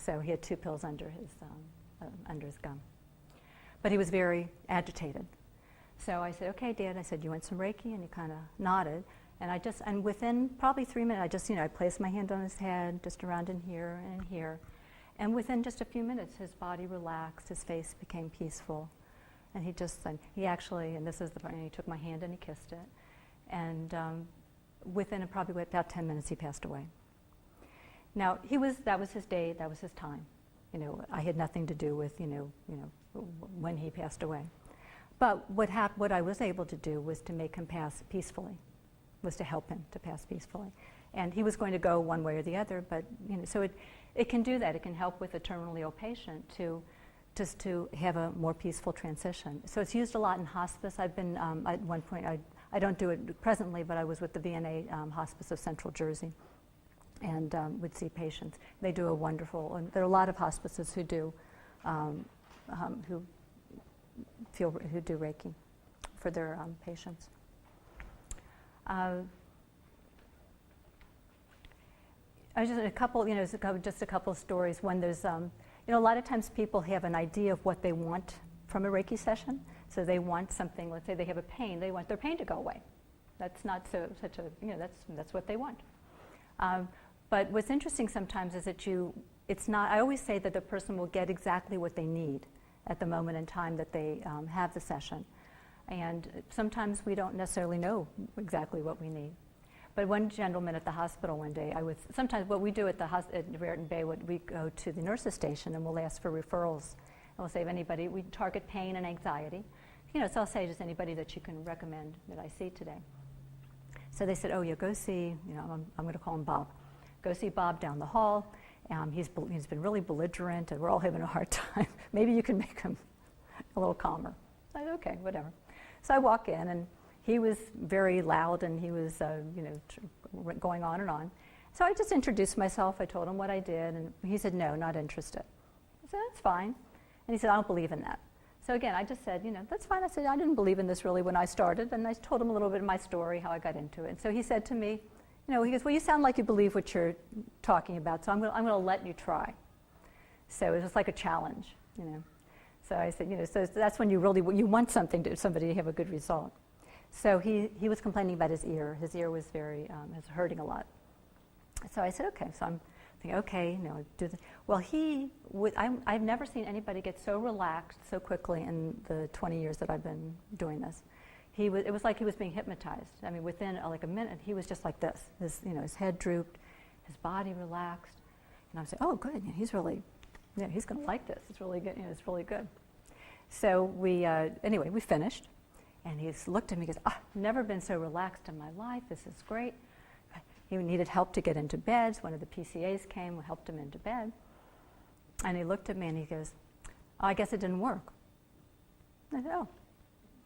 So he had 2 pills under his gum. But he was very agitated. So I said, okay, Dad, I said, you want some Reiki? And he kind of nodded. And within probably 3 minutes, I placed my hand on his head, just around in here and in here. And within just a few minutes, his body relaxed, his face became peaceful. And he actually, and this is the part, he took my hand and he kissed it. And within probably about 10 minutes, he passed away. Now, that was his day, that was his time. I had nothing to do with, when he passed away. But what I was able to do was to make him pass peacefully, was to help him to pass peacefully. And he was going to go one way or the other, but, so it can do that. It can help with a terminally ill patient to have a more peaceful transition. So it's used a lot in hospice. I've been, at one point, I don't do it presently, but I was with the VNA Hospice of Central Jersey and would see patients. They do a wonderful, and there are a lot of hospices who do Reiki for their patients. Just a couple of stories. When there's, a lot of times people have an idea of what they want from a Reiki session. So they want something. Let's say they have a pain. They want their pain to go away. That's not such a, that's what they want. But what's interesting sometimes is that it's not. I always say that the person will get exactly what they need at the moment in time that they have the session. And sometimes we don't necessarily know exactly what we need. But one gentleman at the hospital one day, sometimes what we do at Raritan Bay, we go to the nurse's station and we'll ask for referrals. And we'll say, if anybody, we target pain and anxiety. So I'll say, is anybody that you can recommend that I see today? So they said, oh yeah, go see, I'm going to call him Bob. Go see Bob down the hall. He's been really belligerent and we're all having a hard time. Maybe you can make him a little calmer. I said, okay, whatever. So I walk in and he was very loud and he was, going on and on. So I just introduced myself. I told him what I did and he said, no, not interested. I said, that's fine. And he said, I don't believe in that. So again, I just said, that's fine. I said, I didn't believe in this really when I started. And I told him a little bit of my story, how I got into it. And so he said to me, he goes, well, you sound like you believe what you're talking about, so I'm going to let you try. So it was just like a challenge, So I said, so that's when you want somebody to have a good result. So he was complaining about his ear. His ear was was hurting a lot. So I said, okay. So I'm thinking, okay, do this. Well, I've never seen anybody get so relaxed so quickly in the 20 years that I've been doing this. It was like he was being hypnotized. I mean, within like a minute, he was just like this. His head drooped, his body relaxed. And I was like, oh, good. He's really, he's going to like this. It's really good. It's really good. So we finished. And he looked at me and goes, never been so relaxed in my life. This is great. He needed help to get into bed. One of the PCAs came and helped him into bed. And he looked at me and he goes, I guess it didn't work. I said, oh.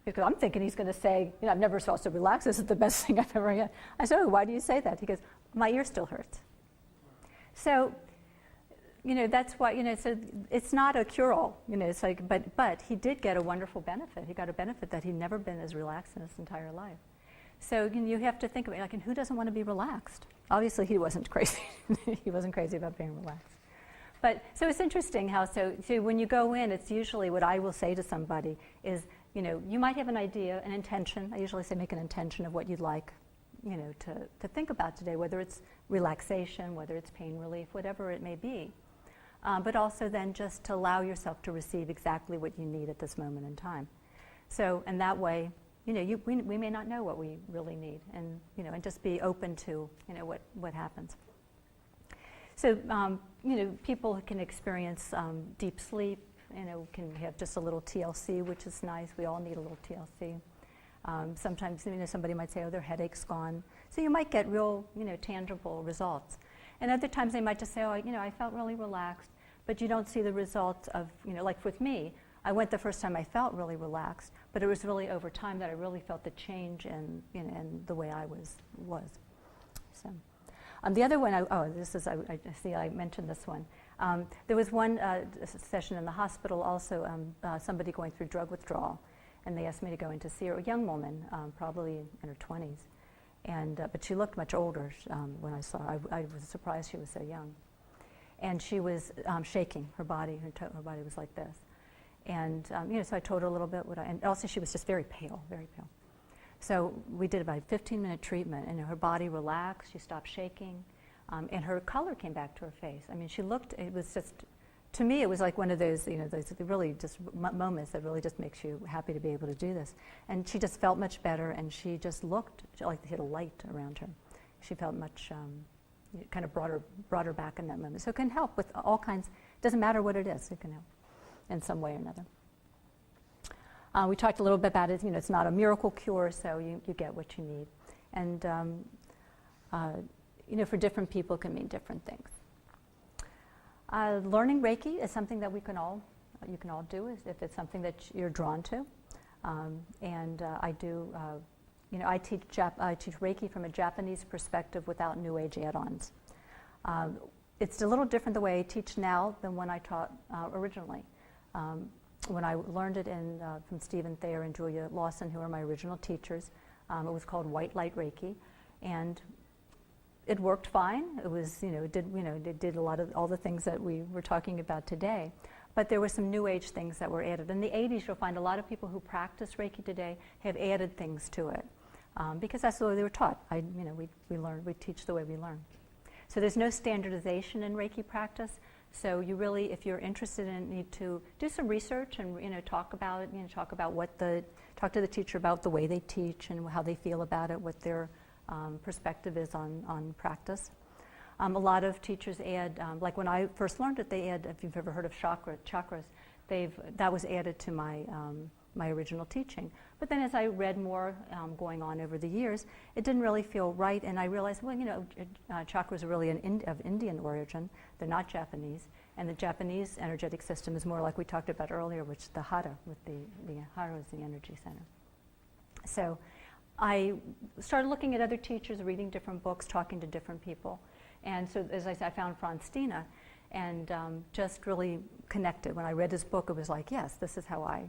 Because I'm thinking he's going to say, I've never felt so relaxed. This is the best thing I've ever had. I said, oh, why do you say that? He goes, my ear still hurts. So, that's why, so it's not a cure-all, it's like, but he did get a wonderful benefit. He got a benefit that he'd never been as relaxed in his entire life. So you have to think about it, and who doesn't want to be relaxed? Obviously, he wasn't crazy. He wasn't crazy about being relaxed. But, so it's interesting how, so when you go in, it's usually what I will say to somebody is, you might have an idea, an intention. I usually say make an intention of what you'd like, to think about today, whether it's relaxation, whether it's pain relief, whatever it may be. But also then just to allow yourself to receive exactly what you need at this moment in time. So, and that way, we may not know what we really need, and and just be open to what happens. So, people can experience deep sleep. Can have just a little TLC, which is nice. We all need a little TLC. Sometimes, somebody might say, oh, their headache's gone. So you might get real, tangible results. And other times they might just say, oh, I felt really relaxed, but you don't see the results of, like with me, I went the first time I felt really relaxed, but it was really over time that I really felt the change in the way I was. So, the other one, I see I mentioned this one. There was one session in the hospital also, somebody going through drug withdrawal, and they asked me to go in to see her, a young woman, probably in her 20s. But she looked much older when I saw her. I was surprised she was so young. and she was shaking her body. Her body was like this. And so I told her a little bit and also she was just very pale, very pale. So we did about a 15-minute treatment, and her body relaxed, she stopped shaking, and her color came back to her face. I mean, she looked, it was just, to me, it was like one of those, those really just moments that really just makes you happy to be able to do this. And she just felt much better, and she just looked like they had a light around her. She felt much, kind of brought her back in that moment. So it can help with all kinds, doesn't matter what it is, it can help in some way or another. We talked a little bit about it, it's not a miracle cure, so you get what you need. And, for different people can mean different things. Learning Reiki is something that you can all do if it's something that you're drawn to. I do, I teach Reiki from a Japanese perspective without New Age add-ons. It's a little different the way I teach now than when I taught originally. When I learned it from Stephen Thayer and Julia Lawson, who are my original teachers, it was called White Light Reiki, and it worked fine. It was, it did a lot of all the things that we were talking about today. But there were some New Age things that were added. In the 80s, you'll find a lot of people who practice Reiki today have added things to it, because that's the way they were taught. We teach the way we learn. So there's no standardization in Reiki practice. So you really, if you're interested in it, need to do some research and talk about it. Talk to the teacher about the way they teach and how they feel about it, what their perspective is on practice. A lot of teachers add, like when I first learned it, they add. If you've ever heard of chakras, that was added to my original teaching. But then as I read more going on over the years, it didn't really feel right, and I realized, chakras are really of Indian origin. They're not Japanese, and the Japanese energetic system is more like we talked about earlier, which is the hara, with the hara is the energy center. So I started looking at other teachers, reading different books, talking to different people. And so, as I said, I found Franz Stina and just really connected. When I read his book, it was like, yes, this is how I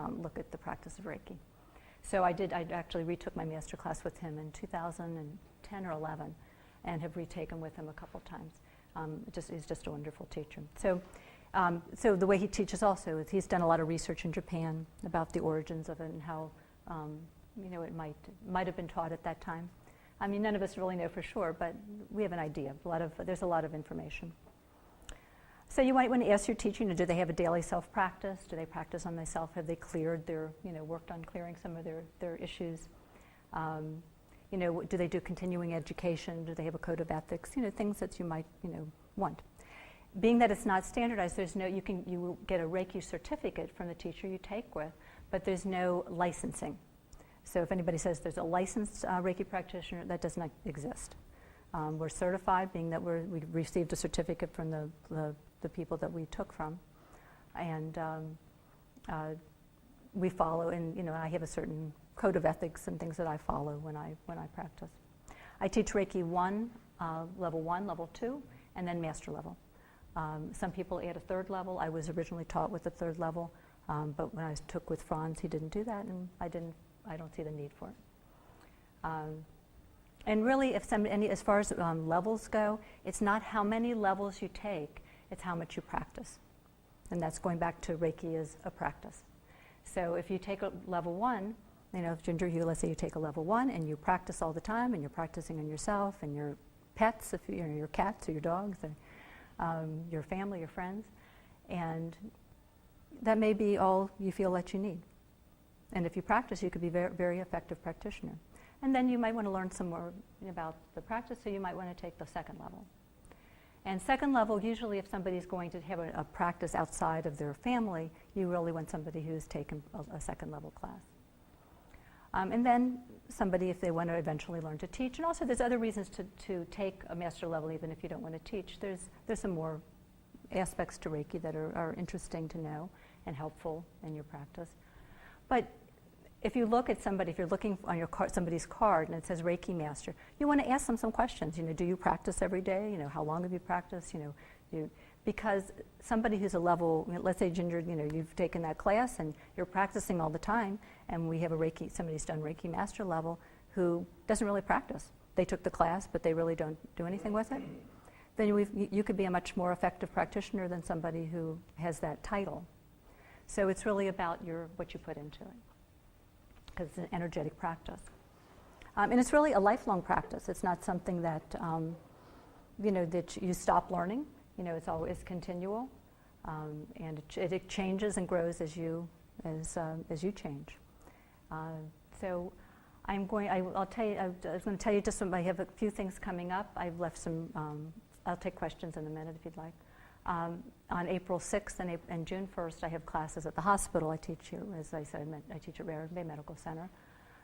look at the practice of Reiki. So I actually retook my master class with him in 2010 or 11 and have retaken with him a couple times. He's just a wonderful teacher. So the way he teaches also is he's done a lot of research in Japan about the origins of it and how it might have been taught at that time. I mean, none of us really know for sure, but we have an idea. There's a lot of information. So you might want to ask your teacher, do they have a daily self-practice? Do they practice on themselves? Have they cleared worked on clearing some of their issues? Do they do continuing education? Do they have a code of ethics? Things that you might, want. Being that it's not standardized, you will get a Reiki certificate from the teacher you take with, but there's no licensing. So if anybody says there's a licensed Reiki practitioner, that does not exist. We're certified, being that we received a certificate from the people that we took from, and we follow. And I have a certain code of ethics and things that I follow when I practice. I teach Reiki 1, level 2, and then master level. Some people add a third level. I was originally taught with the third level, but when I took with Franz, he didn't do that, and I don't see the need for it. And really, as far as levels go, it's not how many levels you take, it's how much you practice. And that's going back to Reiki as a practice. So if you take a level 1, Ginger, let's say you take a level 1 and you practice all the time, and you're practicing on yourself and your pets, if your cats or your dogs, or your family, your friends, and that may be all you feel that you need. And if you practice, you could be a very, very effective practitioner. And then you might want to learn some more about the practice, so you might want to take the second level. And second level, usually if somebody's going to have a practice outside of their family, you really want somebody who's taken a second level class. And then somebody, if they want to eventually learn to teach. And also there's other reasons to take a master level even if you don't want to teach. There's some more aspects to Reiki that are interesting to know and helpful in your practice. But if you look at somebody, if you're looking on your somebody's card and it says Reiki Master, you want to ask them some questions. Do you practice every day? How long have you practiced? Because somebody who's a level, let's say Ginger, you've taken that class and you're practicing all the time, and we have somebody's done Reiki Master level who doesn't really practice. They took the class, but they really don't do anything with it. then you could be a much more effective practitioner than somebody who has that title. So it's really about what you put into it, because it's an energetic practice. And it's really a lifelong practice. It's not something that, that you stop learning. It's always continual. And it changes and grows as you change. So I'm going. I'll tell you. I was going to tell you just some. I have a few things coming up. I've left some. I'll take questions in a minute if you'd like. On April 6th and June 1st, I have classes at the hospital. I teach here, as I said, I teach at Raritan Bay Medical Center.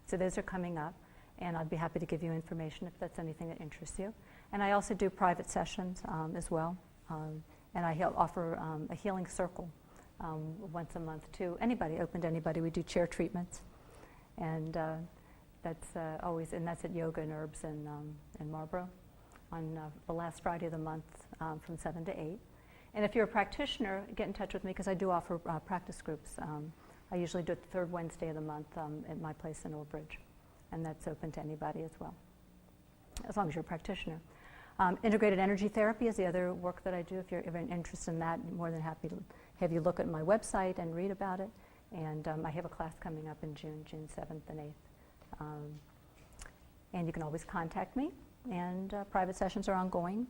So those are coming up, and I'd be happy to give you information if that's anything that interests you. And I also do private sessions as well. And I offer a healing circle once a month to anybody, open to anybody. We do chair treatments, and that's that's at Yoga and Herbs in Marlborough on the last Friday of the month from 7 to 8. And if you're a practitioner, get in touch with me because I do offer practice groups. I usually do it the third Wednesday of the month at my place in Old Bridge, and that's open to anybody as well, as long as you're a practitioner. Integrated energy therapy is the other work that I do. If you're interested in that, I'm more than happy to have you look at my website and read about it. And I have a class coming up in June 7th and 8th. And you can always contact me, and private sessions are ongoing.